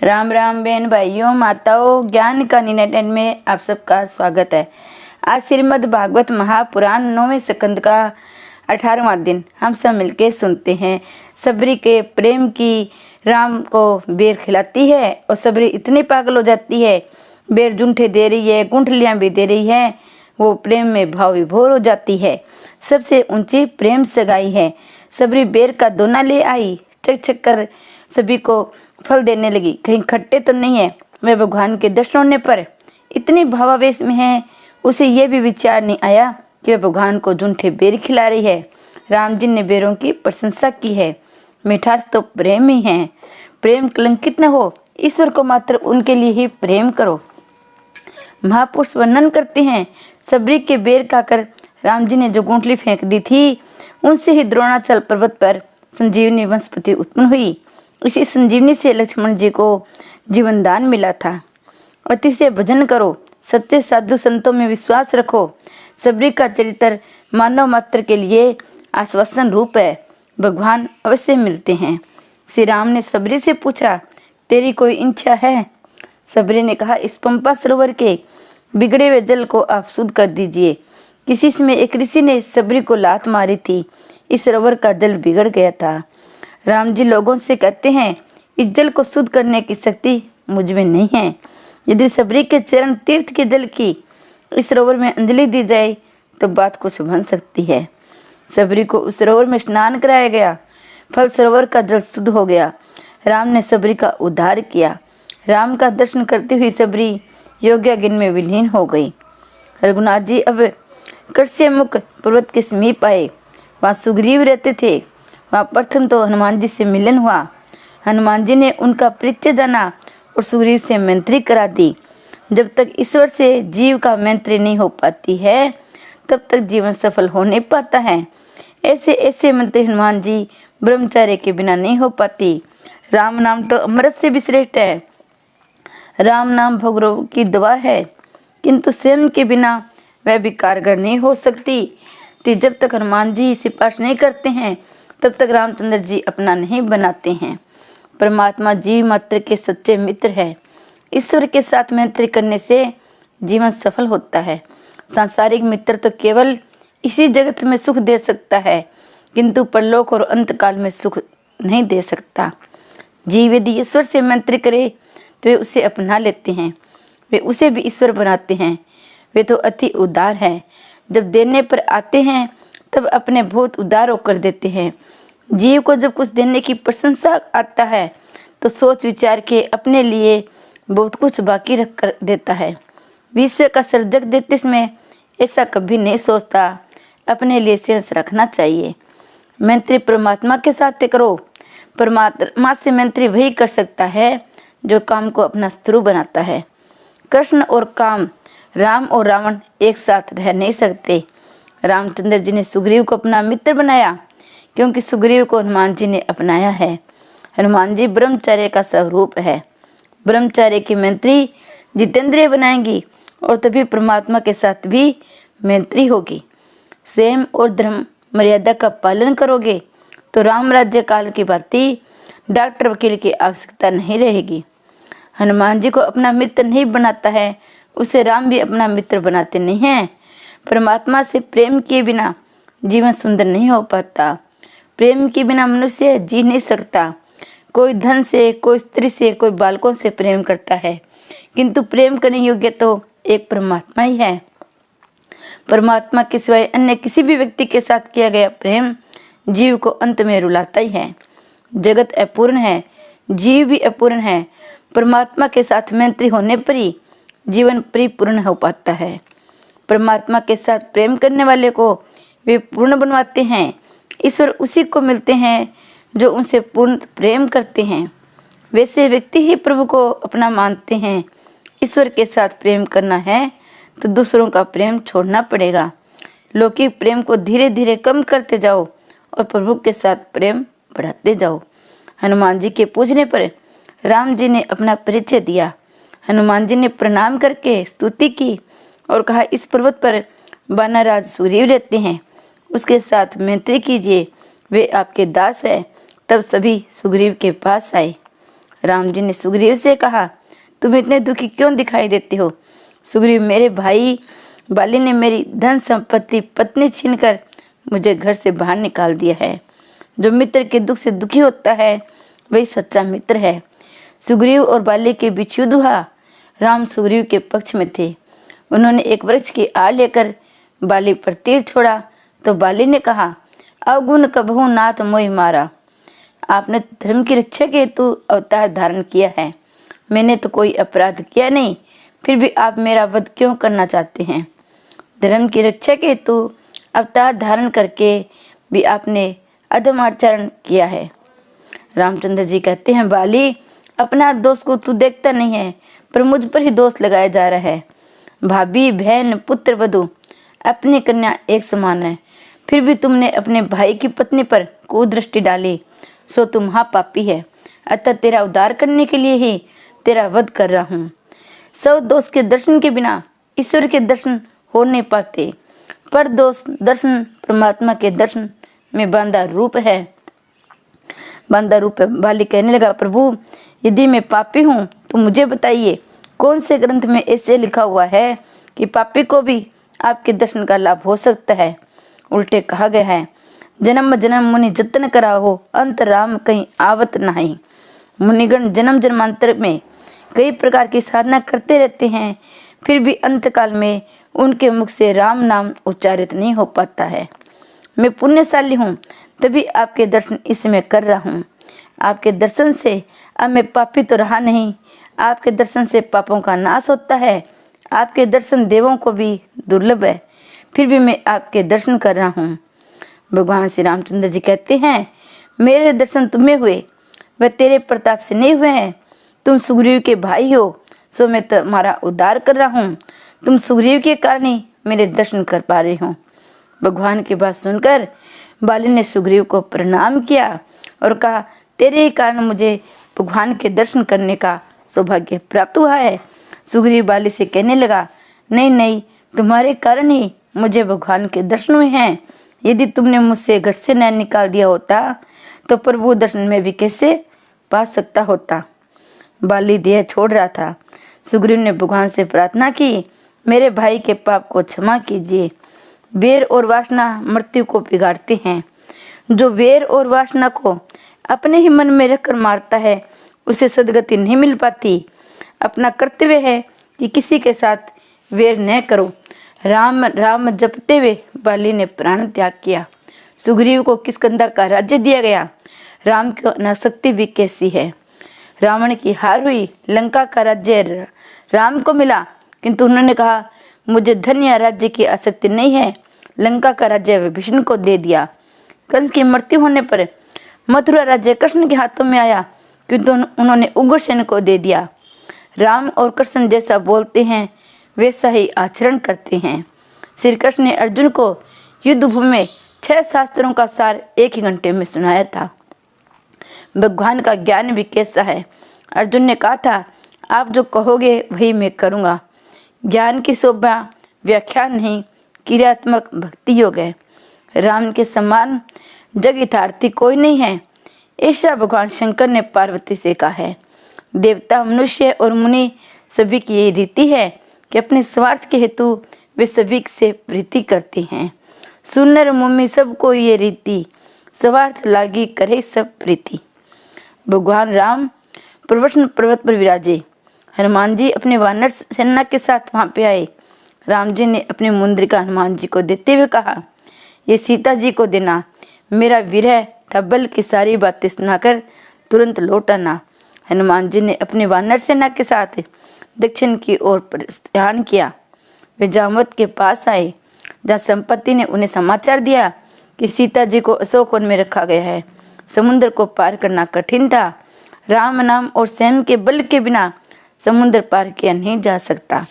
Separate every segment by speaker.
Speaker 1: राम राम बहन भाइयों माताओं, ज्ञान का निनाटन में आप सबका स्वागत है। आज श्रीमद् भागवत महापुराण 9वें स्कंद का 18वां दिन हम सब मिलके सुनते हैं। सबरी के प्रेम की राम को बेर खिलाती है और सबरी इतनी पागल हो जाती है, बेर जूठे दे रही है, गुंठलियाँ भी दे रही है, वो प्रेम में भाव विभोर हो जाती है। सबसे ऊंची प्रेम सगाई है। सबरी बेर का दोना ले आई, चक चक कर सभी को फल देने लगी। कहीं खट्टे तो नहीं है। वह भगवान के दर्शन होने पर इतनी भावावेश में है, उसे यह भी विचार नहीं आया कि वह भगवान को जूठे बेर खिला रही है। राम जी ने बेरों की प्रशंसा की है। मिठास तो प्रेम ही है। प्रेम कलंकित न हो, ईश्वर को मात्र उनके लिए ही प्रेम करो। महापुरुष वर्णन करते हैं, सबरी के बेर खाकर राम जी ने जो गुंठली फेंक दी थी, उनसे ही द्रोणाचल पर्वत पर संजीवनी वनस्पति उत्पन्न हुई। इसी संजीवनी से लक्ष्मण जी को जीवन दान मिला था। अति से भजन करो, सच्चे साधु संतों में विश्वास रखो। सबरी का चरित्र मानव मात्र के लिए आश्वासन रूप है। भगवान अवश्य मिलते हैं। श्री राम ने सबरी से पूछा, तेरी कोई इच्छा है? सबरी ने कहा, इस पंपा सरोवर के बिगड़े हुए जल को आप शुद्ध कर दीजिए। किसी समय एक ऋषि ने सबरी को लात मारी थी, इस सरोवर का जल बिगड़ गया था। राम जी लोगों से कहते हैं, इस जल को शुद्ध करने की शक्ति मुझ में नहीं है। यदि सबरी के चरण तीर्थ के जल की इस सरोवर में अंजलि दी जाए तो बात कुछ बन सकती है। सबरी को उस सरोवर में स्नान कराया गया, फल सरोवर का जल शुद्ध हो गया। राम ने सबरी का उद्धार किया। राम का दर्शन करती हुई सबरी योग्याग्नि में विलीन हो गई। रघुनाथ जी अब कृष्यमुख पर्वत के समीप आए। वहाँ सुग्रीव रहते थे। वहाँ प्रथम तो हनुमान जी से मिलन हुआ। हनुमान जी ने उनका परिचय जाना और सुग्रीव से मैत्री करा दी। जब तक ईश्वर से जीव का मैत्री नहीं हो पाती है, तब तक जीवन सफल हो नहीं पाता है। ऐसे ऐसे मंत्री हनुमान जी ब्रह्मचार्य के बिना नहीं हो पाती। राम नाम तो अमृत से भी श्रेष्ठ है। राम नाम भगवान की दवा है, किंतु स्वयं के बिना वह भी कारगर नहीं हो सकती। तो जब तक हनुमान जी सिफारिश नहीं करते हैं, तब तक रामचंद्र जी अपना नहीं बनाते हैं। परमात्मा जीव मात्र के सच्चे मित्र है। ईश्वर के साथ मैत्री करने से जीवन सफल होता है। सांसारिक मित्र तो केवल इसी जगत में सुख दे सकता है, किंतु परलोक और अंतकाल में सुख नहीं दे सकता। जीव यदि ईश्वर से मैत्री करे तो वे उसे अपना लेते हैं, वे उसे भी ईश्वर बनाते हैं। वे तो अति उदार है। जब देने पर आते हैं तब अपने बहुत उदार होकर देते हैं। जीव को जब कुछ देने की प्रशंसा आता है तो सोच विचार के अपने लिए बहुत कुछ बाकी रख कर देता है। विश्व का सर्जक देते समय ऐसा कभी नहीं सोचता, अपने लिए शेष रखना चाहिए। मैत्री परमात्मा के साथ करो। परमात्मा से मैत्री वही कर सकता है जो काम को अपना शत्रु बनाता है। कृष्ण और काम, राम और रावण एक साथ रह नहीं सकते। रामचंद्र जी ने सुग्रीव को अपना मित्र बनाया, क्योंकि सुग्रीव को हनुमान जी ने अपनाया है। हनुमान जी ब्रह्मचर्य का स्वरूप है। ब्रह्मचर्य की मैत्री जितेंद्रिय बनाएंगी और तभी परमात्मा के साथ भी मैत्री होगी। संयम और धर्म मर्यादा का पालन करोगे तो राम राज्य काल की भांति डॉक्टर वकील की आवश्यकता नहीं रहेगी। हनुमान जी को अपना मित्र नहीं बनाता है, उसे राम भी अपना मित्र बनाते नहीं हैं। परमात्मा से प्रेम के बिना जीवन सुंदर नहीं हो पाता। प्रेम के बिना मनुष्य जी नहीं सकता। कोई धन से, कोई स्त्री से, कोई बालकों से प्रेम करता है, किंतु प्रेम करने योग्य तो एक परमात्मा ही है। परमात्मा के सिवाय अन्य किसी भी व्यक्ति के साथ किया गया प्रेम जीव को अंत में रुलाता ही है। जगत अपूर्ण है, जीव भी अपूर्ण है। परमात्मा के साथ मैत्री होने पर ही जीवन परिपूर्ण हो पाता है। परमात्मा के साथ प्रेम करने वाले को वे पूर्ण बनवाते हैं। ईश्वर उसी को मिलते हैं जो उनसे पूर्ण प्रेम करते हैं। वैसे व्यक्ति ही प्रभु को अपना मानते हैं। ईश्वर के साथ प्रेम करना है तो दूसरों का प्रेम छोड़ना पड़ेगा। लौकिक प्रेम को धीरे धीरे कम करते जाओ और प्रभु के साथ प्रेम बढ़ाते जाओ। हनुमान जी के पूछने पर राम जी ने अपना परिचय दिया। हनुमान जी ने प्रणाम करके स्तुति की और कहा, इस पर्वत पर वानरराज सुग्रीव रहते हैं, उसके साथ मैत्री कीजिए, वे आपके दास है। तब सभी सुग्रीव के पास आए। राम जी ने सुग्रीव से कहा, तुम इतने दुखी क्यों दिखाई देते हो? सुग्रीव, मेरे भाई बाली ने मेरी धन संपत्ति पत्नी छीनकर मुझे घर से बाहर निकाल दिया है। जो मित्र के दुख से दुखी होता है वही सच्चा मित्र है। सुग्रीव और बाली के बीच युद्ध हुआ। राम सुग्रीव के पक्ष में थे। उन्होंने एक वृक्ष की आड़ लेकर बाली पर तीर छोड़ा तो बाली ने कहा, अवगुण कबहू नाथ मोहि मारा। आपने धर्म की रक्षा के हेतु अवतार धारण किया है। मैंने तो कोई अपराध किया नहीं, फिर भी आप मेरा वध क्यों करना चाहते हैं? धर्म की रक्षा के हेतु अवतार धारण करके भी आपने अधम आचरण किया है। रामचंद्र जी कहते हैं, बाली, अपना दोष को तू देखता नहीं है, पर मुझ पर ही दोष लगाया जा रहा है। भाभी, बहन, पुत्र, वधु, अपनी कन्या एक समान है, फिर भी तुमने अपने भाई की पत्नी पर कुदृष्टि डाली, सो तुम महापापी है। अतः तेरा उद्धार करने के लिए ही तेरा वध कर रहा हूँ। सब दोष के दर्शन के बिना ईश्वर के दर्शन हो नहीं पाते, पर दोष दर्शन परमात्मा के दर्शन में बांधा रूप है। बाली कहने लगा, प्रभु, यदि मैं पापी हूँ तो मुझे बताइए, कौन से ग्रंथ में ऐसे लिखा हुआ है कि पापी को भी आपके दर्शन का लाभ हो सकता है? उल्टे कहा गया है, जन्म जन्म मुनि जतन करा हो, अंत राम कहीं आवत नहीं। मुनिगण जन्म जन्मांतर में कई प्रकार की साधना करते रहते हैं, फिर भी अंतकाल में उनके मुख से राम नाम उच्चारित नहीं हो पाता है। मैं पुण्यशाली हूँ, तभी आपके दर्शन इस समय कर रहा हूँ। आपके दर्शन से अब मैं पापी तो रहा नहीं, आपके दर्शन से पापों का नाश होता है। आपके दर्शन देवों को भी दुर्लभ है, फिर भी मैं आपके दर्शन कर रहा हूँ। भगवान श्री रामचंद्र जी कहते हैं, मेरे दर्शन तुम्हें हुए, वह तेरे प्रताप से नहीं हुए हैं। तुम सुग्रीव के भाई हो, सो मैं तुम्हारा उद्धार कर रहा हूँ। तुम सुग्रीव के कारण ही मेरे दर्शन कर पा रहे हो। भगवान की बात सुनकर बाली ने सुग्रीव को प्रणाम किया और कहा, तेरे ही कारण मुझे भगवान के दर्शन करने का सौभाग्य प्राप्त हुआ है। सुग्रीव बाली से कहने लगा, नहीं नहीं, तुम्हारे कारण ही मुझे भगवान के दर्शन हुए हैं। यदि तुमने मुझसे घर से न निकाल दिया होता तो प्रभु दर्शन में भी कैसे पा सकता होता। बाली देह छोड़ रहा था। सुग्रीव ने भगवान से प्रार्थना की, मेरे भाई के पाप को क्षमा कीजिए। वेर और वासना मृत्यु को बिगाड़ते हैं। जो वेर और वासना को अपने ही मन में रखकर मारता है, उसे सदगति नहीं मिल पाती। अपना कर्तव्य है कि किसी के साथ वेर न करो। राम राम जपते हुए बाली ने प्राण त्याग किया। सुग्रीव को किष्किंधा का राज्य दिया गया। राम की अनासक्ति भी कैसी है। रावण की हार हुई, लंका का राज्य राम को मिला, किंतु उन्होंने कहा, मुझे धन या राज्य की आसक्ति नहीं है। लंका का राज्य विभीषण को दे दिया। कंस की मृत्यु होने पर मथुरा राज्य कृष्ण के हाथों में आया, किंतु उन्होंने उग्रसेन को दे दिया। राम और कृष्ण जैसा बोलते हैं वैसा ही आचरण करते हैं। श्री कृष्ण ने अर्जुन को युद्ध भूमि में 6 शास्त्रों का सार एक ही घंटे में सुनाया था। भगवान का ज्ञान भी कैसा है। अर्जुन ने कहा था, आप जो कहोगे वही मैं करूँगा। ज्ञान की शोभा व्याख्यान नहीं, क्रियात्मक भक्ति योग है। राम के समान जग हितार्थी कोई नहीं है, ऐसा भगवान शंकर ने पार्वती से कहा है। देवता, मनुष्य और मुनि सभी की ये रीति है कि अपने स्वार्थ के हेतु वे सभी से प्रीति करते हैं। सुनर मुनि सबको ये रीति, स्वार्थ लागी करे सब प्रीति। भगवान राम प्रवसन पर्वत पर विराजे। हनुमान जी अपने वानर सेना के साथ वहां पे आए। राम जी ने अपने मुंद्रिका हनुमान जी को देते हुए कहा, ये सीता जी को देना। मेरा विरह था, बल की सारी बातें सुनाकर तुरंत लौट आना। हनुमान जी ने अपने वानर सेना के साथ दक्षिण की ओर प्रस्थान किया। वे जामवत के पास आए, जहाँ संपत्ति ने उन्हें समाचार दिया कि सीता जी को अशोक वन में रखा गया है। समुद्र को पार करना कठिन था। राम नाम और स्वयं के बल के बिना समुद्र पार किया नहीं जा सकता।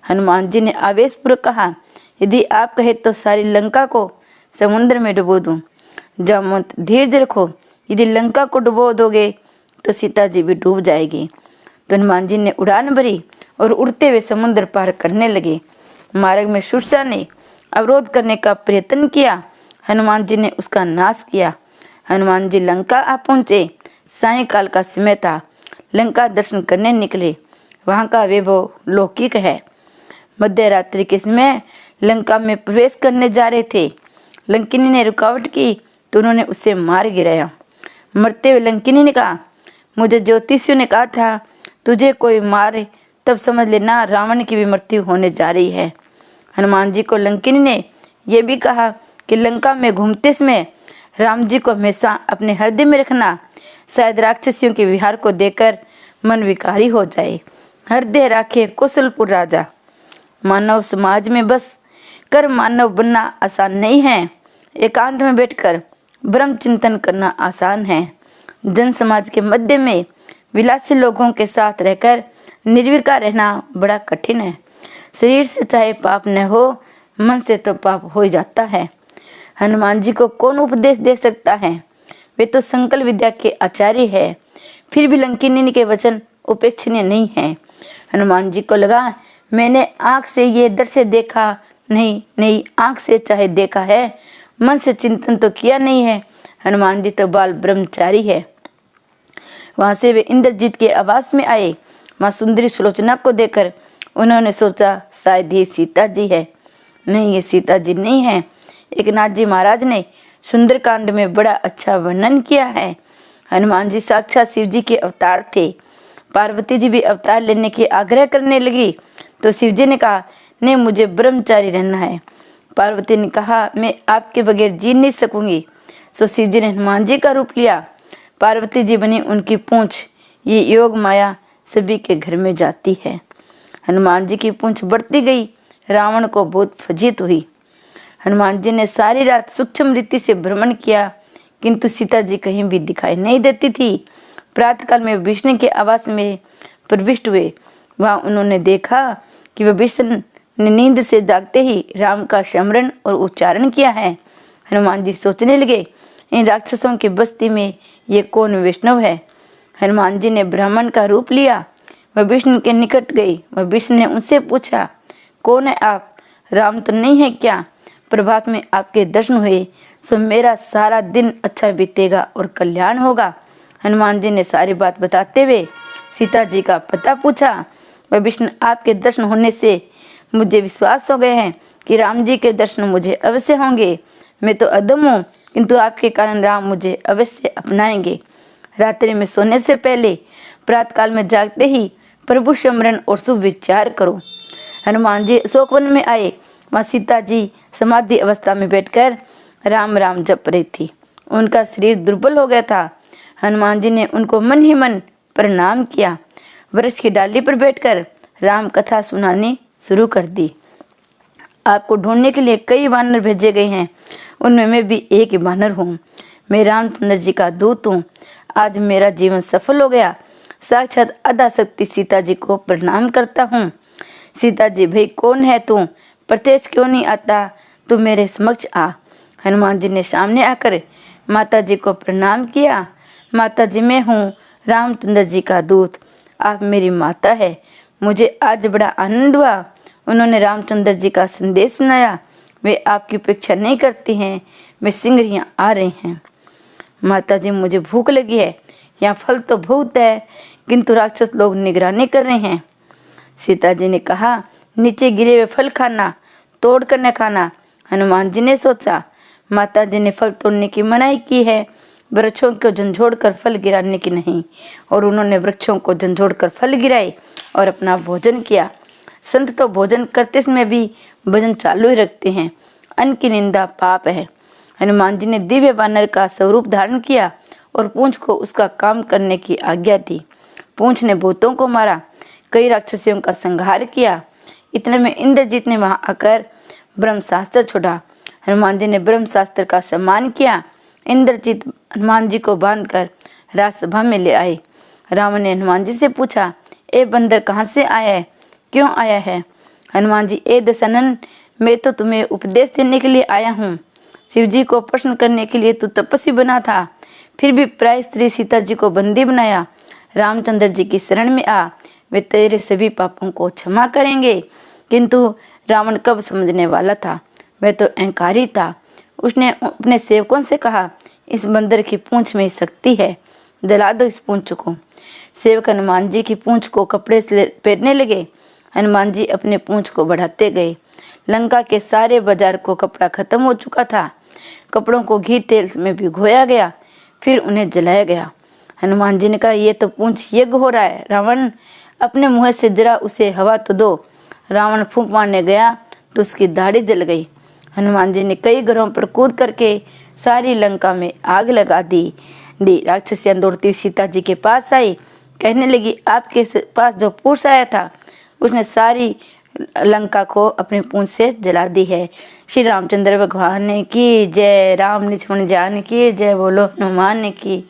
Speaker 1: हनुमान जी ने आवेशपूर्वक कहा, यदि आप कहे तो सारी लंका को समुद्र में डुबो दूं। जामवंत, धीरज रखो, यदि लंका को डुबो दोगे तो सीता जी भी डूब जाएगी। तो हनुमान जी ने उड़ान भरी और उड़ते हुए समुद्र पार करने लगे। मार्ग में शूरसेन ने अवरोध करने का प्रयत्न किया। हनुमान जी ने उसका नाश किया। हनुमान जी लंका आ पहुंचे। सायंकाल का समय था। लंका दर्शन करने निकले। वहाँ का वैभव लौकिक है। मध्य रात्रि के समय लंका में प्रवेश करने जा रहे थे। लंकिनी ने रुकावट की तो उन्होंने उसे मार गिराया। मरते हुए लंकिनी ने कहा, मुझे ज्योतिषियों ने कहा था तुझे कोई मारे तब समझ लेना रावण की भी मृत्यु होने जा रही है। हनुमान जी को लंकिनी ने यह भी कहा कि लंका में घूमते समय राम जी को हमेशा अपने हृदय में रखना, शायद राक्षसियों के विहार को देखकर मन विकारी हो जाए। हृदय राखे कौशलपुर राजा। मानव समाज में बस कर मानव बनना आसान नहीं है, एकांत में बैठकर ब्रह्म चिंतन करना आसान है। जन समाज के मध्य में विलासी लोगों के साथ रहकर निर्विकार रहना बड़ा कठिन है। शरीर से चाहे पाप न हो, मन से तो पाप हो ही जाता है। हनुमान जी को कौन उपदेश दे सकता है, वे तो संकल्प विद्या के आचार्य है। फिर भी लंकिनी के वचन उपेक्षणीय नहीं है। हनुमान जी को लगा मैंने आंख से ये दृश्य देखा नहीं, आंख से चाहे देखा है, मन से चिंतन तो किया नहीं है। हनुमान जी तो बाल ब्रह्मचारी है। वहां से वे इंद्रजीत के आवास में आए। माँ सुंदरी सुलोचना को देखकर उन्होंने सोचा शायद ये सीता जी है। नहीं, ये सीता जी नहीं है। एक नाथ जी महाराज ने सुंदरकांड में बड़ा अच्छा वर्णन किया है। हनुमान जी साक्षात शिव जी के अवतार थे। पार्वती जी भी अवतार लेने की आग्रह करने लगी तो शिव जी ने कहा नहीं, मुझे ब्रह्मचारी रहना है। पार्वती ने कहा मैं आपके बगैर जी नहीं सकूंगी। सो शिव जी ने हनुमान जी का रूप लिया। पार्वती जी बनी उनकी पूंछ। ये योग माया सभी के घर में जाती है। हनुमान जी की पूंछ बढ़ती गई। रावण को बहुत फजीत हुई। हनुमान जी ने सारी रात सूक्ष्म रीति से भ्रमण किया, किंतु सीता जी कहीं भी दिखाई नहीं देती थी। प्रातःकाल में विष्णु के आवास में प्रविष्ट हुए। वहां उन्होंने देखा कि वह विष्णु ने नींद से जागते ही राम का स्मरण और उच्चारण किया है। हनुमान जी सोचने लगे इन राक्षसों की बस्ती में ये कौन वैष्णव है। हनुमान जी ने ब्राह्मण का रूप लिया। वह विष्णु के निकट गई। वह विष्णु ने उनसे पूछा कौन है आप, राम तो नहीं है क्या? प्रभात में आपके दर्शन हुए सो मेरा सारा दिन अच्छा बीतेगा और कल्याण होगा। हनुमान जी ने सारी बात बताते हुए सीता जी का पता पूछा। वह विष्णु आपके दर्शन होने से मुझे विश्वास हो गए हैं कि राम जी के दर्शन मुझे अवश्य होंगे। मैं तो अदम हूँ, किंतु आपके कारण राम मुझे अवश्य अपनाएंगे। रात्रि में सोने से पहले प्रातःकाल में जागते ही प्रभु स्मरण और शुभ विचार करो। हनुमान जी अशोकवन में आए। वहाँ सीता जी समाधि अवस्था में बैठकर राम राम जप रही थी। उनका शरीर दुर्बल हो गया था। हनुमान जी ने उनको मन ही मन प्रणाम किया। वृक्ष की डाली पर बैठकर राम कथा सुनानी शुरू कर दी। आपको ढूंढने के लिए कई वानर भेजे गए हैं, उनमें मैं भी एक ही वानर हूँ। मैं रामचंद्र जी का दूत हूँ। आज मेरा जीवन सफल हो गया। साक्षात आद्याशक्ति सीता जी को प्रणाम करता हूँ। सीता जी भाई कौन है तू, प्रत्यक्ष क्यों नहीं आता, तू मेरे समक्ष आ। हनुमान जी ने सामने आकर माता जी को प्रणाम किया। माता जी मैं हूँ रामचंद्र जी का दूत, आप मेरी माता है। मुझे आज बड़ा आनंद हुआ। उन्होंने रामचंद्र जी का संदेश सुनाया। वे आपकी उपेक्षा नहीं करती हैं, वे शीघ्र यहाँ आ रहे हैं। माता जी मुझे भूख लगी है, यहाँ फल तो बहुत है, किंतु राक्षस लोग निगरानी कर रहे हैं। सीता जी ने कहा नीचे गिरे हुए फल खाना, तोड़ कर न खाना। हनुमान जी ने सोचा माता जी ने फल तोड़ने की मनाही की है, वृक्षों को झंझोड़ कर फल गिराने की नहीं। और उन्होंने वृक्षों को झंझोड़ कर फल गिराए और अपना भोजन किया। संत तो भोजन करते समय भी भजन चालू ही रखते हैं। अन्न की निंदा पाप है। हनुमान जी ने दिव्य वानर का स्वरूप धारण किया और पूंछ को उसका काम करने की आज्ञा दी। पूंछ ने भूतों को मारा, कई राक्षसियों का संहार किया। इतने में इंद्रजीत ने वहां आकर ब्रह्मशास्त्र छोड़ा। हनुमान जी ने ब्रह्मशास्त्र का सम्मान किया। इंद्रजीत हनुमान जी को बांधकर राजसभा में ले आए। रावण ने हनुमान जी से पूछा ए बंदर कहाँ से आया है, क्यों आया है? हनुमान जी ए दशनन, मैं तो तुम्हें उपदेश देने के लिए आया हूँ। शिव जी को प्रश्न करने के लिए तू तपस्वी बना था, फिर भी प्राय स्त्री सीता जी को बंदी बनाया। रामचंद्र जी की शरण में आ, वे तेरे सभी पापों को क्षमा करेंगे। किंतु रावण कब समझने वाला था, वह तो अहंकारी था। उसने अपने सेवकों से कहा इस बंदर की पूंछ में शक्ति है, जला दो इस पूंछ को। सेवक हनुमान जी की पूंछ को कपड़े से लपेटने लगे। हनुमान जी अपने पूंछ को बढ़ाते गए। लंका के सारे बाजार को कपड़ा खत्म हो चुका था। कपड़ों को घी तेल में भिगोया गया, फिर उन्हें जलाया गया। हनुमान जी ने कहा, ये तो पूंछ यज्ञ हो रहा है। रावण, अपने मुंह से जरा उसे हवा तो दो। रावण फूंक मारने गया तो उसकी दाढ़ी जल गई। हनुमान जी ने कई घरों पर कूद करके सारी लंका में आग लगा दी। राक्षसियां दौड़ती सीता जी के पास आई, कहने लगी, आपके पास जो पुरुष आया था उसने सारी लंका को अपने पूंछ से जला दी है। श्री रामचंद्र भगवान ने की जय, राम लक्ष्मण जान की जय, बोलो हनुमान की।